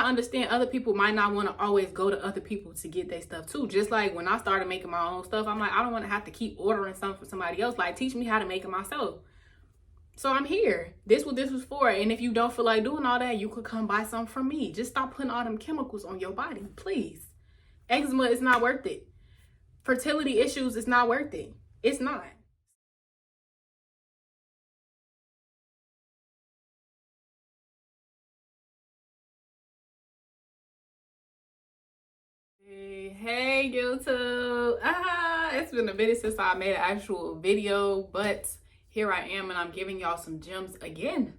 I understand other people might not want to always go to other people to get their stuff too. Just like when I started making my own stuff, I'm like, I don't want to have to keep ordering something from somebody else. Like, teach me how to make it myself. So I'm here. This what this was for. And if you don't feel like doing all that, you could come buy something from me. Just stop putting all them chemicals on your body, please. Eczema is not worth it. Fertility issues is not worth it. It's not. Hey YouTube. It's been a minute since I made an actual video, but here I am and I'm giving y'all some gems again.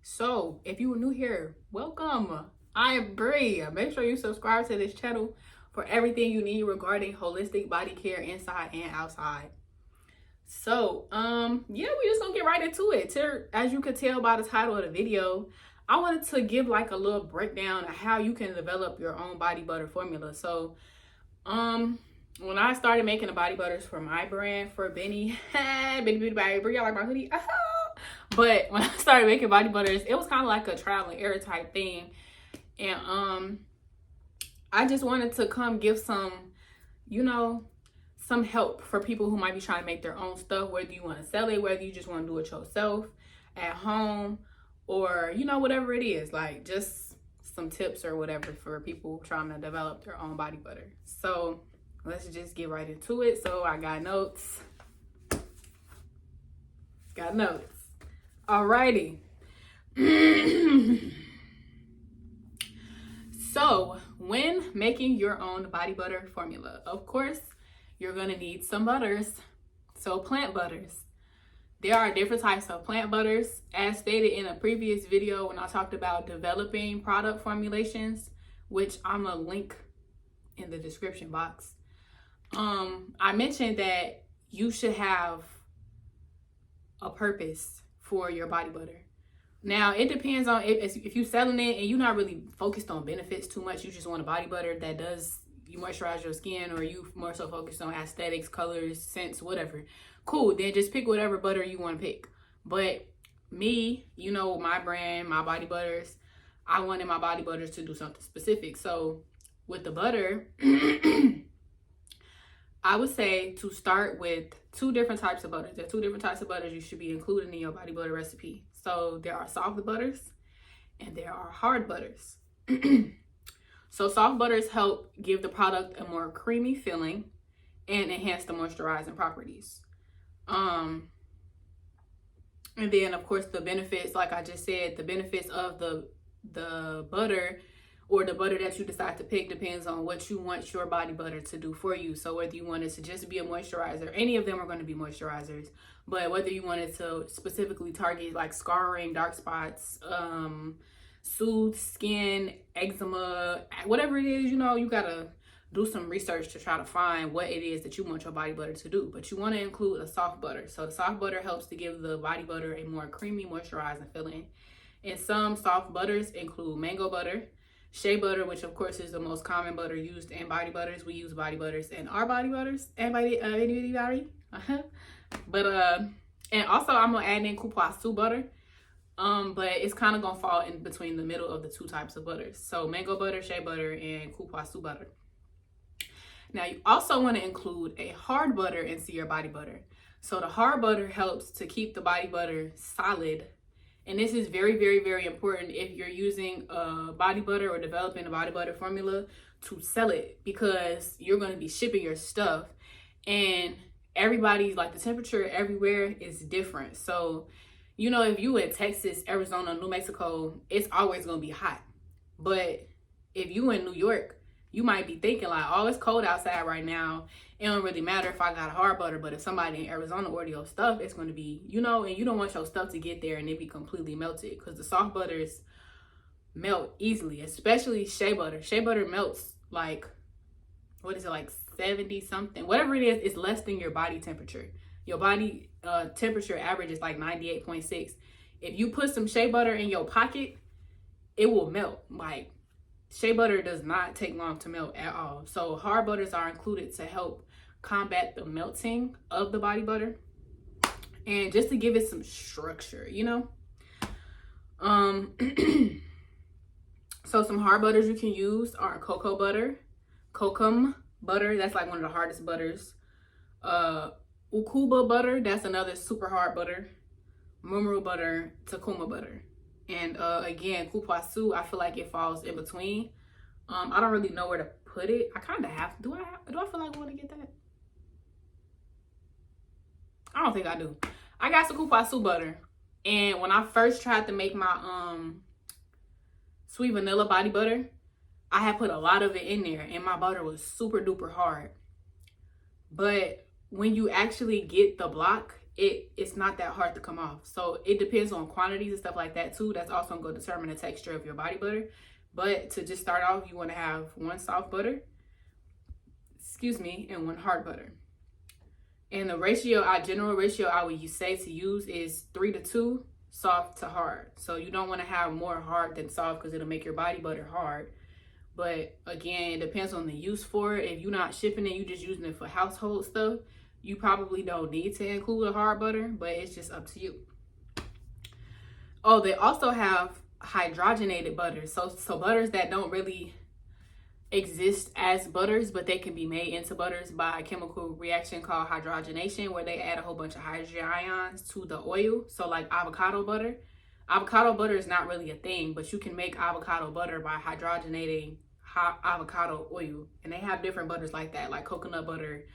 So if you are new here, welcome. I am Bree. Make sure you subscribe to this channel for everything you need regarding holistic body care inside and outside. So yeah, we just gonna get right into it. As you could tell by the title of the video, I wanted to give like a little breakdown of how you can develop your own body butter formula. So when I started making the body butters for my brand, for BENE Beauty by Bree, y'all like my hoodie? But when I started making body butters, it was kind of like a trial and error type thing. And I just wanted to come give some, you know, some help for people who might be trying to make their own stuff, whether you want to sell it, whether you just want to do it yourself at home, or, you know, whatever it is, like just some tips or whatever for people trying to develop their own body butter. So let's just get right into it. So I got notes. Alrighty. So when making your own body butter formula, of course, you're gonna need some butters. So plant butters. There are different types of plant butters. As stated in a previous video when I talked about developing product formulations, which I'm gonna link in the description box. I mentioned that you should have a purpose for your body butter. Now, it depends on if you're selling it and you're not really focused on benefits too much. You just want a body butter that does, you moisturize your skin, or you more so focused on aesthetics, colors, scents, whatever. Cool, then just pick whatever butter you want to pick. But me, you know, my brand, my body butters, I wanted my body butters to do something specific. So with the butter, I would say to start with two different types of butters. There are two different types of butters you should be including in your body butter recipe. So there are soft butters and there are hard butters. So soft butters help give the product a more creamy feeling and enhance the moisturizing properties. And then of course the benefits, like I just said, the benefits of the butter, or the butter that you decide to pick, depends on what you want your body butter to do for you. So whether you want it to just be a moisturizer, any of them are going to be moisturizers, but whether you want it to specifically target like scarring, dark spots, soothe skin, eczema, whatever it is, you know, you gotta do some research to try to find what it is that you want your body butter to do. But you want to include a soft butter. So the soft butter helps to give the body butter a more creamy, moisturizing feeling. And some soft butters include mango butter, shea butter, which of course is the most common butter used in body butters. We use body butters in our body butters and anybody. But and also I'm gonna add in cupuaçu butter. But it's kind of gonna fall in between the middle of the two types of butters. So mango butter, shea butter, and cupuaçu butter. Now you also want to include a hard butter into your body butter. So the hard butter helps to keep the body butter solid. And this is very, very, very important if you're using a body butter or developing a body butter formula to sell it, because you're going to be shipping your stuff and everybody's like, the temperature everywhere is different. So, you know, if you in Texas, Arizona, New Mexico, it's always going to be hot. But if you in New York, you might be thinking like, oh, it's cold outside right now. It don't really matter if I got a hard butter, but if somebody in Arizona order your stuff, it's going to be, you know, and you don't want your stuff to get there and it be completely melted, because the soft butters melt easily, especially shea butter. Shea butter melts like, what is it, like 70 something, whatever it is, it's less than your body temperature. Your body temperature average is like 98.6. If you put some shea butter in your pocket, it will melt. Like, shea butter does not take long to melt at all. So hard butters are included to help combat the melting of the body butter and just to give it some structure, you know. So some hard butters you can use are cocoa butter, kokum butter, that's like one of the hardest butters. Ukuba butter, that's another super hard butter. Murmuru butter, Takuma butter. And again, kupasu, I feel like it falls in between. I don't really know where to put it. I kind of have. Do I feel like I want to get that? I don't think I do. I got some kupasu butter, and when I first tried to make my sweet vanilla body butter, I had put a lot of it in there, and my butter was super duper hard. But when you actually get the block, it's not that hard to come off. So it depends on quantities and stuff like that too. That's also going to determine the texture of your body butter. But to just start off, you want to have one soft butter, and one hard butter. And the ratio, general ratio I would say to use is 3-2, soft to hard. So you don't want to have more hard than soft because it'll make your body butter hard. But again, it depends on the use for it. If you're not shipping it, you're just using it for household stuff, you probably don't need to include a hard butter, but it's just up to you. Oh, they also have hydrogenated butters. So butters that don't really exist as butters, but they can be made into butters by a chemical reaction called hydrogenation, where they add a whole bunch of hydrogen ions to the oil. So like avocado butter. Avocado butter is not really a thing, but you can make avocado butter by hydrogenating avocado oil. And they have different butters like that, like coconut butter,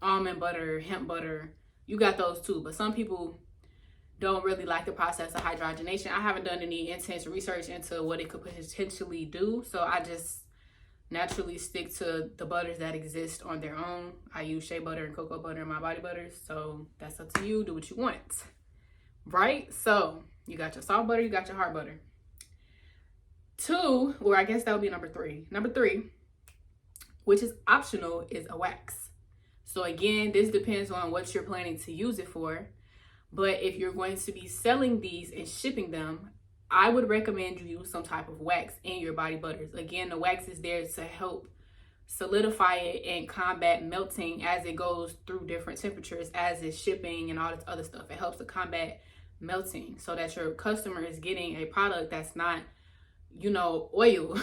almond butter, hemp butter. You got those too, but some people don't really like the process of hydrogenation. I haven't done any intense research into what it could potentially do, so I just naturally stick to the butters that exist on their own. I use shea butter and cocoa butter in my body butters, so that's up to you. Do what you want, right? So you got your soft butter, you got your hard butter. 2, or I guess that would be number 3. Number 3, which is optional, is a wax. So again, this depends on what you're planning to use it for. But if you're going to be selling these and shipping them, I would recommend you use some type of wax in your body butters. Again, the wax is there to help solidify it and combat melting as it goes through different temperatures, as it's shipping and all this other stuff. It helps to combat melting so that your customer is getting a product that's not, oil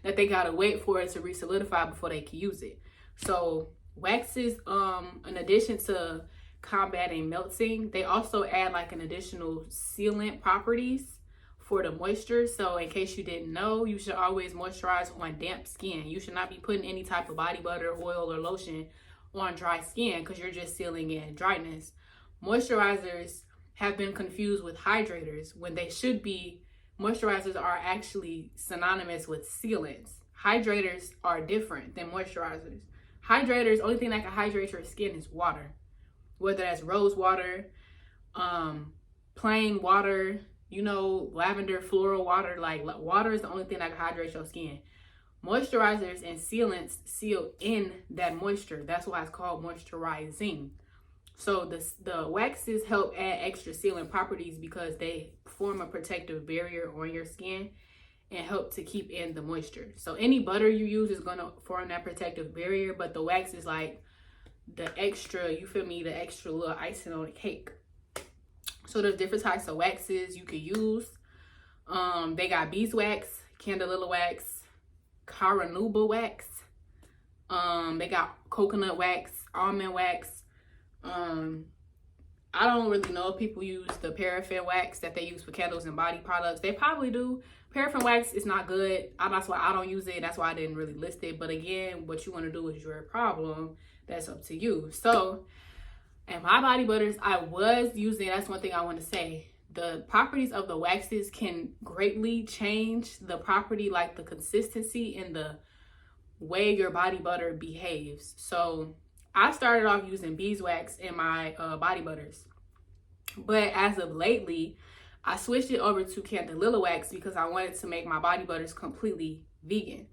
that they gotta wait for it to re-solidify before they can use it. So waxes, in addition to combating melting, they also add like an additional sealant properties for the moisture. So in case you didn't know, you should always moisturize on damp skin. You should not be putting any type of body butter, oil, or lotion on dry skin because you're just sealing in dryness. Moisturizers have been confused with hydrators when they should be. Moisturizers are actually synonymous with sealants. Hydrators are different than moisturizers. Hydrators, only thing that can hydrate your skin is water. Whether that's rose water, plain water, lavender, floral water. Like water is the only thing that can hydrate your skin. Moisturizers and sealants seal in that moisture. That's why it's called moisturizing. So the waxes help add extra sealant properties because they form a protective barrier on your skin and help to keep in the moisture. So any butter you use is gonna form that protective barrier, but the wax is like the extra, the extra little icing on the cake. So there's different types of waxes you could use. They got beeswax, candelilla wax, caranuba wax. They got coconut wax, almond wax. I don't really know if people use the paraffin wax that they use for candles and body products. They probably do. Paraffin wax is not good. That's why I don't use it. That's why I didn't really list it. But again, what you want to do is your problem. That's up to you. So, and my body butters, I was using, that's one thing I want to say. The properties of the waxes can greatly change the property, like the consistency and the way your body butter behaves. So I started off using beeswax in my body butters. But as of lately, I switched it over to candelilla wax because I wanted to make my body butters completely vegan.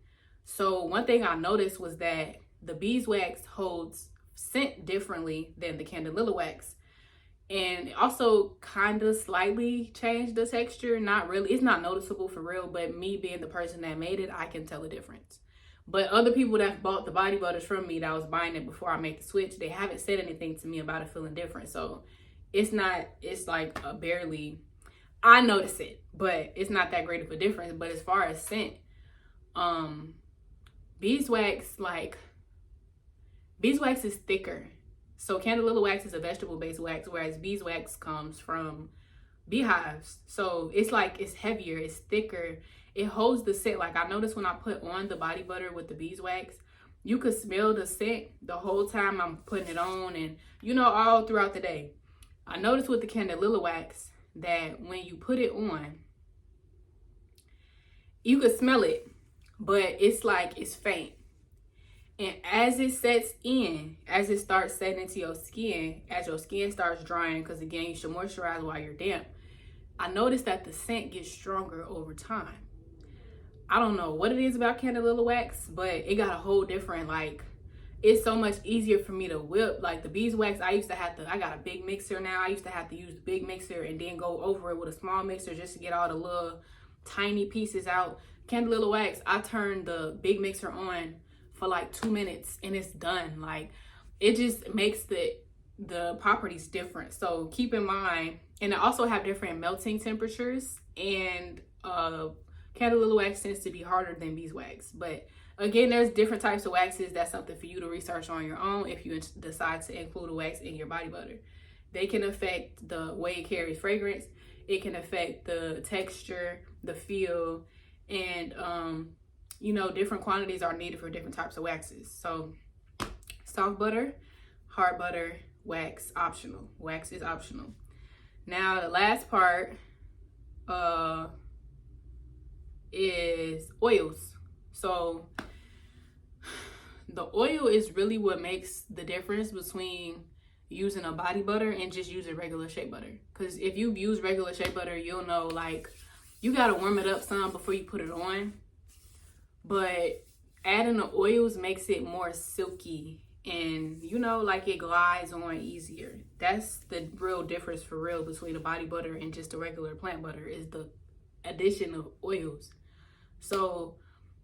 So one thing I noticed was that the beeswax holds scent differently than the candelilla wax. And it also kind of slightly changed the texture. Not really, it's not noticeable for real, but me being the person that made it, I can tell the difference. But other people that bought the body butters from me that was buying it before I made the switch, they haven't said anything to me about it feeling different. So it's like barely, I notice it, but it's not that great of a difference. But as far as scent, Beeswax, like, beeswax is thicker. So candelilla wax is a vegetable-based wax, whereas beeswax comes from beehives. So it's like, it's heavier, it's thicker, it holds the scent. Like, I noticed when I put on the body butter with the beeswax, you could smell the scent the whole time I'm putting it on, and you know, all throughout the day. I noticed with the candelilla wax that when you put it on, you could smell it, but it's like, it's faint. And as it sets in, as it starts setting into your skin, as your skin starts drying, because again, you should moisturize while you're damp, I noticed that the scent gets stronger over time. I don't know what it is about candelilla wax, but it got a whole different, like, it's so much easier for me to whip. Like the beeswax, I got a big mixer now. I used to have to use the big mixer and then go over it with a small mixer just to get all the little tiny pieces out. Candelilla wax, I turned the big mixer on for like 2 minutes and it's done. Like, it just makes the properties different. So keep in mind, and I also have different melting temperatures, and candelilla wax tends to be harder than beeswax. But again, there's different types of waxes. That's something for you to research on your own if you decide to include a wax in your body butter. They can affect the way it carries fragrance. It can affect the texture, the feel, and you know, different quantities are needed for different types of waxes. So soft butter, hard butter, wax optional. Wax is optional. Now the last part is oils. So the oil is really what makes the difference between using a body butter and just using regular shea butter. Because if you use regular shea butter, you'll know, like, you gotta warm it up some before you put it on. But adding the oils makes it more silky, and you know, like, it glides on easier. That's the real difference for real between a body butter and just a regular plant butter, is the addition of oils. So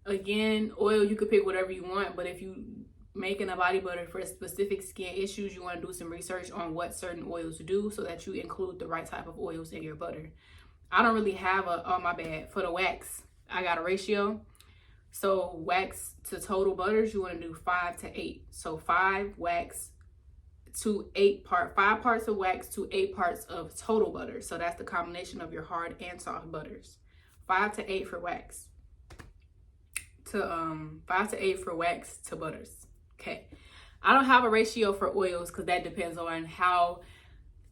again, oil, you could pick whatever you want, but if you making a body butter for specific skin issues, you want to do some research on what certain oils do so that you include the right type of oils in your butter. I don't really have for the wax, I got a ratio. So wax to total butters, you want to do 5 to 8. So 5 wax to 5 parts of wax to 8 parts of total butter. So that's the combination of your hard and soft butters. 5 to 8 for wax. 5 to 8 for wax to butters. Okay. I don't have a ratio for oils because that depends on how,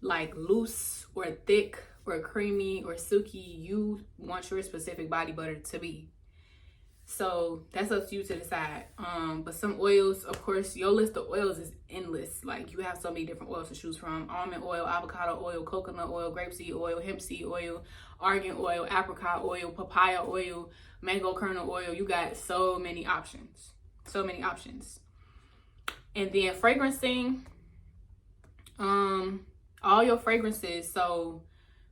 like, loose or thick or creamy or silky you want your specific body butter to be. So that's up to you to decide. But some oils, of course, your list of oils is endless. Like, you have so many different oils to choose from: almond oil, avocado oil, coconut oil, grapeseed oil, hemp seed oil, argan oil, apricot oil, papaya oil, mango kernel oil. You got so many options. So many options. And then fragrancing, all your fragrances. So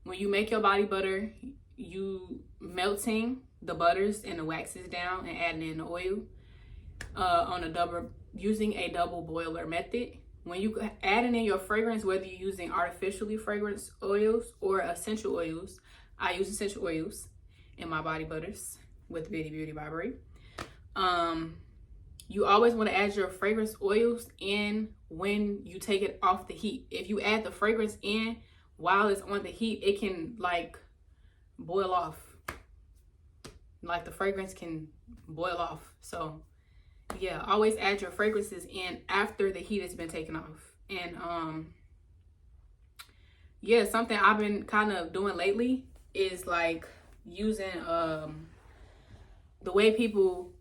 when you make your body butter, you melting the butters and the waxes down and adding in the oil using a double boiler method. When you adding in your fragrance, whether you're using artificially fragrance oils or essential oils, I use essential oils in my body butters with BENE Beauty by Brie. You always want to add your fragrance oils in when you take it off the heat. If you add the fragrance in while it's on the heat, it can, like, boil off. Like, the fragrance can boil off. So yeah, always add your fragrances in after the heat has been taken off. And yeah, something I've been kind of doing lately is, like, using the way people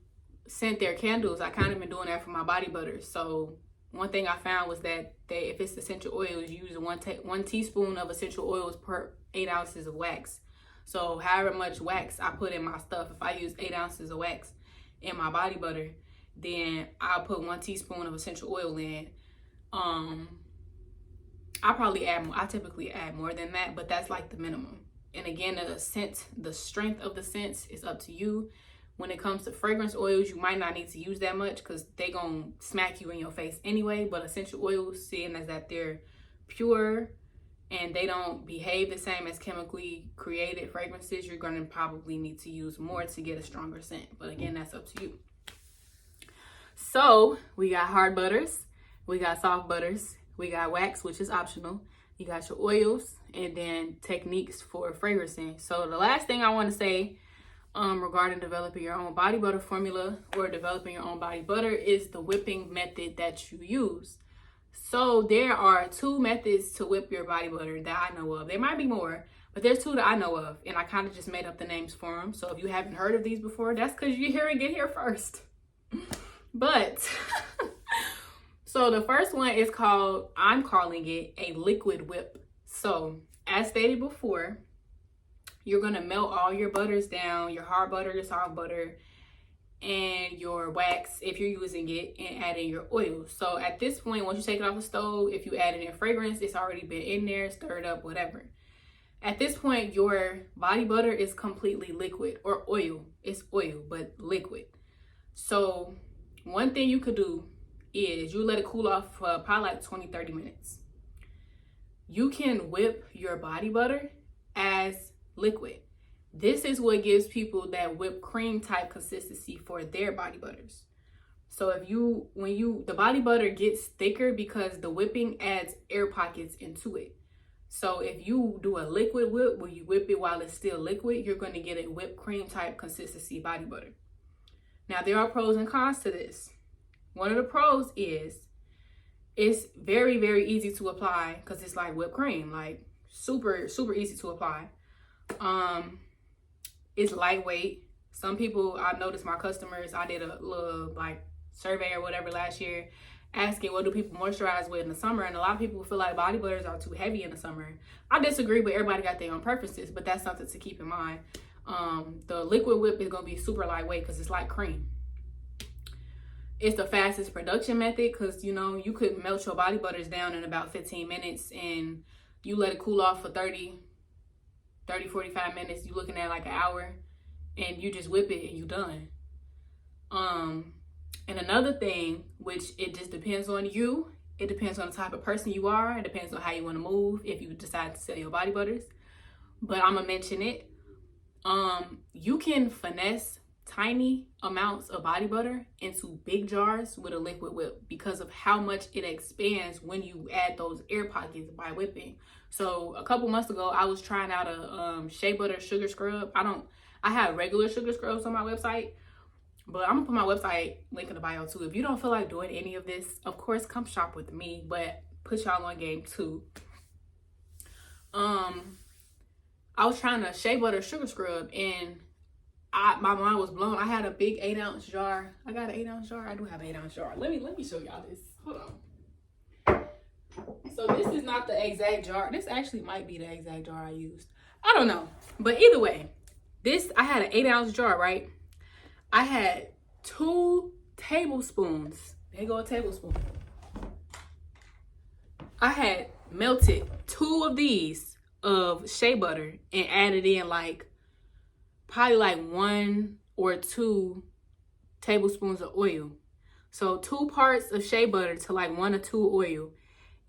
scent their candles. I kind of been doing that for my body butter. So one thing I found was that if it's essential oils, you use 1 teaspoon of essential oils per 8 ounces of wax. So however much wax I put in my stuff, if I use 8 ounces of wax in my body butter, then I'll put 1 teaspoon of essential oil in. I typically add more than that, but that's like the minimum. And again, the strength of the scents is up to you. When it comes to fragrance oils, you might not need to use that much because they gonna smack you in your face anyway. But essential oils, seeing as that they're pure and they don't behave the same as chemically created fragrances, you're going to probably need to use more to get a stronger scent. But again, that's up to you. So we got hard butters, we got soft butters, we got wax, which is optional, you got your oils, and then techniques for fragrancing. So the last thing I want to say regarding developing your own body butter formula or developing your own body butter is the whipping method that you use. So there are 2 methods to whip your body butter that I know of. There might be more, but there's 2 that I know of, and I kind of just made up the names for them. So if you haven't heard of these before, that's because you're hearing it here first. But so the first one is called, I'm calling it a liquid whip. So as stated before, you're going to melt all your butters down, your hard butter, your soft butter, and your wax if you're using it, and add in your oil. So at this point, once you take it off the stove, if you add it in fragrance, it's already been in there, stirred up, whatever. At this point, your body butter is completely liquid, or oil. It's oil, but liquid. So one thing you could do is you let it cool off for probably like 20-30 minutes. You can whip your body butter as liquid. This is what gives people that whipped cream type consistency for their body butters. So the body butter gets thicker because the whipping adds air pockets into it. So if you do a liquid whip where you whip it while it's still liquid, you're going to get a whipped cream type consistency body butter. Now there are pros and cons to this. One of the pros is it's very, very easy to apply because it's like whipped cream, like super, super easy to apply. It's lightweight. Some people, I've noticed my customers, I did a little like survey or whatever last year asking what do people moisturize with in the summer, and a lot of people feel like body butters are too heavy in the summer. I disagree, but everybody got their own preferences, but that's something to keep in mind. The liquid whip is going to be super lightweight because it's like cream. It's the fastest production method because, you know, you could melt your body butters down in about 15 minutes and you let it cool off for 45 minutes. You're looking at like an hour, and you just whip it and you done. And another thing, which it just depends on you. It depends on the type of person you are. It depends on how you want to move if you decide to sell your body butters. But I'm going to mention it. You can finesse tiny amounts of body butter into big jars with a liquid whip because of how much it expands when you add those air pockets by whipping. So a couple months ago, I was trying out a shea butter sugar scrub. I have regular sugar scrubs on my website, but I'm gonna put my website link in the bio too. If you don't feel like doing any of this, of course, come shop with me, but put y'all on game too. I was trying a shea butter sugar scrub, and my mind was blown. I had a big 8-ounce jar. I got an 8-ounce jar. I do have an 8-ounce jar. Let me show y'all this. Hold on. So this is not the exact jar. This actually might be the exact jar I used. I don't know. But either way, I had an 8-ounce jar, right? I had 2 tablespoons. There go a tablespoon. I had melted 2 of these of shea butter and added in probably 1 or 2 tablespoons of oil. So 2 parts of shea butter to 1 or 2 oil,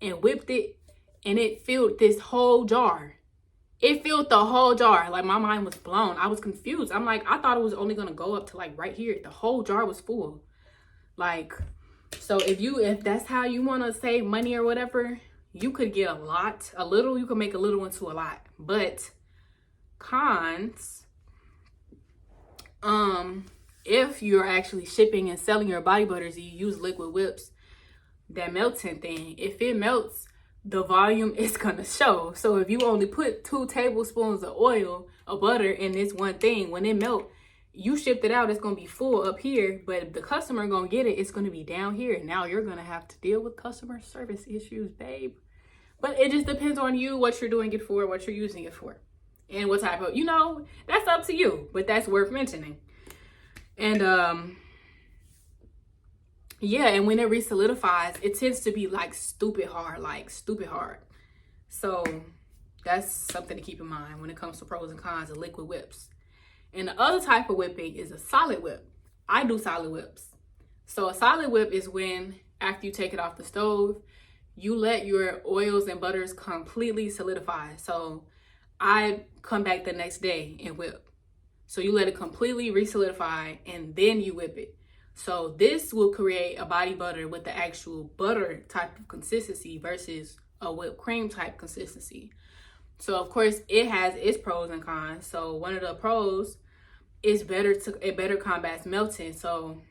and whipped it, and it filled this whole jar. It filled the whole jar. My mind was blown. I was confused. I'm like, I thought it was only gonna go up to right here. The whole jar was full. So if that's how you wanna save money or whatever, you could get a little, you can make a little into a lot. But cons, if you're actually shipping and selling your body butters, you use liquid whips, that melting thing, if it melts, the volume is gonna show. So if you only put 2 tablespoons of oil or butter in this one thing, when it melt, you shipped it out, it's gonna be full up here, but if the customer gonna get it, it's gonna be down here. Now you're gonna have to deal with customer service issues, babe. But it just depends on you, what you're doing it for, what you're using it for, and what type of, that's up to you, but that's worth mentioning. And yeah, and when it re-solidifies, it tends to be stupid hard. So that's something to keep in mind when it comes to pros and cons of liquid whips. And the other type of whipping is a solid whip. I do solid whips. So a solid whip is when, after you take it off the stove, you let your oils and butters completely solidify. So I come back the next day and whip. So you let it completely re-solidify and then you whip it. So this will create a body butter with the actual butter type of consistency versus a whipped cream type consistency. So of course it has its pros and cons. So one of the pros is it better combats melting. So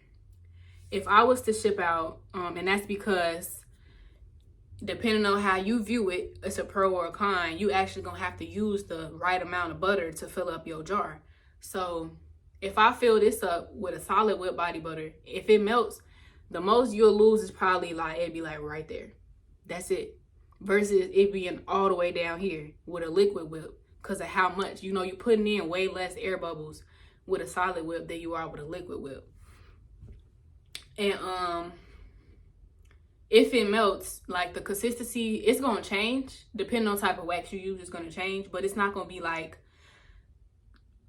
if I was to ship out, and that's because depending on how you view it, it's a pro or a con, you actually gonna have to use the right amount of butter to fill up your jar. So if I fill this up with a solid whipped body butter, if it melts, the most you'll lose is probably like, it'd be like right there. That's it. Versus it being all the way down here with a liquid whip because of how much, you know, you're putting in way less air bubbles with a solid whip than you are with a liquid whip. And if it melts, like the consistency, it's gonna change depending on the type of wax you use. It's gonna change, but it's not gonna be like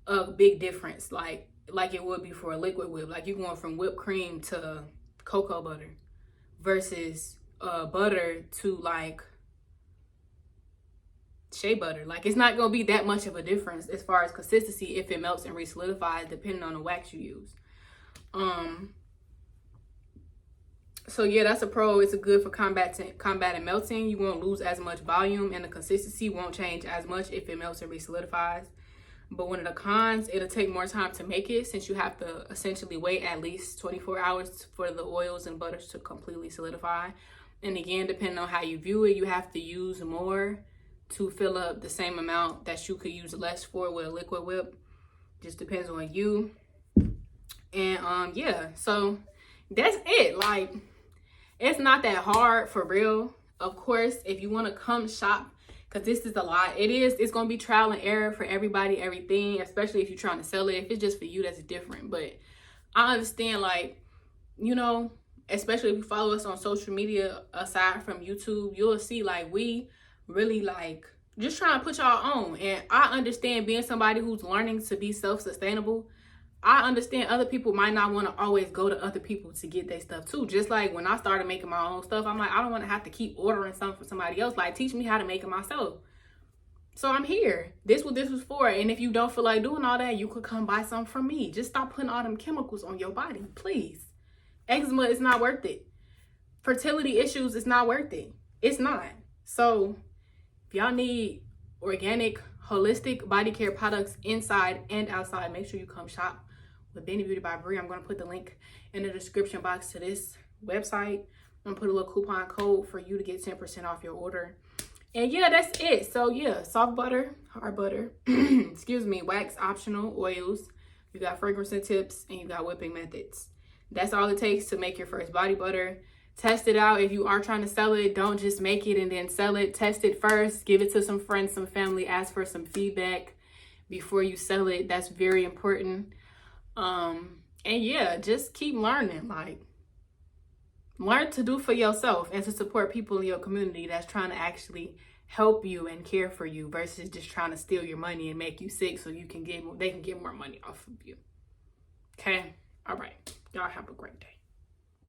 a big difference like it would be for a liquid whip. Like you're going from whipped cream to cocoa butter versus butter to like shea butter. Like it's not gonna be that much of a difference as far as consistency if it melts and re-solidifies depending on the wax you use. So yeah, that's a pro. It's a good for combating melting. You won't lose as much volume and the consistency won't change as much if it melts and re-solidifies. But one of the cons, it'll take more time to make it since you have to essentially wait at least 24 hours for the oils and butters to completely solidify. And again, depending on how you view it, you have to use more to fill up the same amount that you could use less for with a liquid whip. Just depends on you. And yeah, so that's it. Like, it's not that hard for real. Of course, if you want to come shop, because this is a lot. It's going to be trial and error for everybody, everything, especially if you're trying to sell it. If it's just for you, that's different. But I understand, like, you know, especially if you follow us on social media, aside from YouTube, you'll see, like, we really, like, just trying to put y'all on. And I understand being somebody who's learning to be self-sustainable. I understand other people might not want to always go to other people to get their stuff too. Just like when I started making my own stuff, I'm like, I don't want to have to keep ordering something from somebody else. Like, teach me how to make it myself. So I'm here. This what this was for. And if you don't feel like doing all that, you could come buy something from me. Just stop putting all them chemicals on your body, please. Eczema is not worth it. Fertility issues is not worth it. It's not. So if y'all need organic, holistic body care products inside and outside, make sure you come shop with BENE Beauty by Bree. I'm going to put the link in the description box to this website. I'm going to put a little coupon code for you to get 10% off your order. And yeah, that's it. So yeah, soft butter, hard butter, excuse me, wax optional, oils. You got fragrancing tips and you got whipping methods. That's all it takes to make your first body butter. Test it out. If you are trying to sell it, don't just make it and then sell it. Test it first. Give it to some friends, some family. Ask for some feedback before you sell it. That's very important. And yeah, just keep learning. Like, learn to do for yourself and to support people in your community that's trying to actually help you and care for you versus just trying to steal your money and make you sick so they can get more money off of you. Okay? All right. Y'all have a great day.